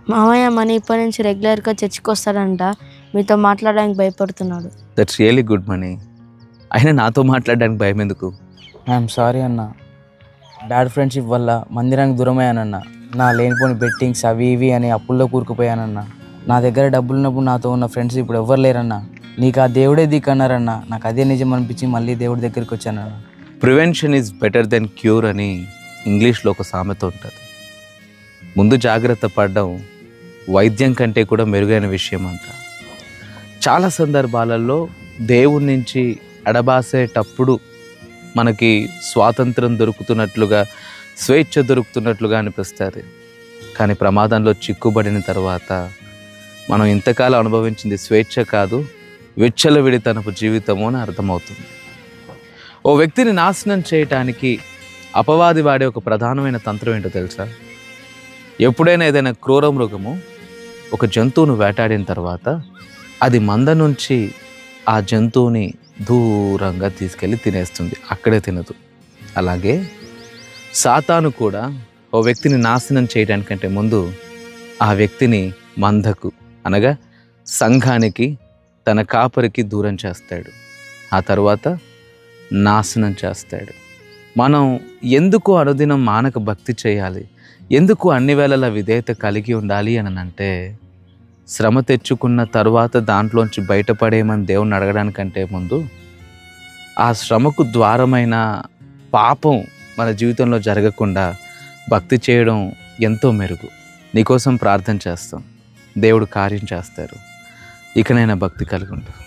మామయ్య మనీ ఇప్పటి నుంచి రెగ్యులర్గా చర్చికి వస్తాడంట. మీతో మాట్లాడడానికి భయపడుతున్నాడు. That's really good money. అయినా నాతో మాట్లాడడానికి భయం ఎందుకు? ఐఎమ్ సారీ అన్న, బ్యాడ్ ఫ్రెండ్షిప్ వల్ల మందిరానికి దూరమయ్యానన్న. నా లేనిపోని బెట్టింగ్స్ అవి ఇవి అని అప్పుల్లో కూరుకుపోయానన్న. నా దగ్గర డబ్బులు ఉన్నప్పుడు నాతో ఉన్న ఫ్రెండ్స్ ఇప్పుడు ఎవ్వరు లేరన్న. నీకు ఆ దేవుడే దిక్కన్నారన్న. నాకు అదే నిజం అనిపించి మళ్ళీ దేవుడి దగ్గరికి వచ్చానన్న. Prevention is better then cure అని ఇంగ్లీష్లో ఒక సామెత ఉంటుంది. ముందు జాగ్రత్త పడడం వైద్యం కంటే కూడా మెరుగైన విషయం అంట. చాలా సందర్భాలలో దేవుడి నుంచి ఎడబాసేటప్పుడు మనకి స్వాతంత్రం దొరుకుతున్నట్లుగా, స్వేచ్ఛ దొరుకుతున్నట్లుగా అనిపిస్తుంది. కానీ ప్రమాదంలో చిక్కుబడిన తర్వాత మనం ఇంతకాలం అనుభవించింది స్వేచ్ఛ కాదు, విచ్చలవిడితనపు జీవితము అని అర్థమవుతుంది. ఓ వ్యక్తిని నాశనం చేయటానికి అపవాది వాడే ఒక ప్రధానమైన తంత్రం ఏంటో తెలుసా? ఎప్పుడైనా ఏదైనా క్రూర మృగము ఒక జంతువును వేటాడిన తర్వాత అది మంద నుంచి ఆ జంతువుని దూరంగా తీసుకెళ్ళి తినేస్తుంది, అక్కడే తినదు. అలాగే సాతాను కూడా ఓ వ్యక్తిని నాశనం చేయడానికంటే ముందు ఆ వ్యక్తిని మందకు అనగా సంఘానికి, తన కాపరికి దూరం చేస్తాడు. ఆ తర్వాత నాశనం చేస్తాడు. మనం ఎందుకు అనుదినం మానక భక్తి చేయాలి, ఎందుకు అన్ని వేళలా విధేయత కలిగి ఉండాలి అని అంటే, శ్రమ తెచ్చుకున్న తరువాత దాంట్లోంచి బయటపడేయమని దేవుణ్ణి అడగడానికంటే ముందు ఆ శ్రమకు ద్వారమైన పాపం మన జీవితంలో జరగకుండా భక్తి చేయడం ఎంతో మెరుగు. నీకోసం ప్రార్థన చేస్తాం, దేవుడు కార్యం చేస్తారు. ఇకనైనా భక్తి కలిగి ఉంటాం.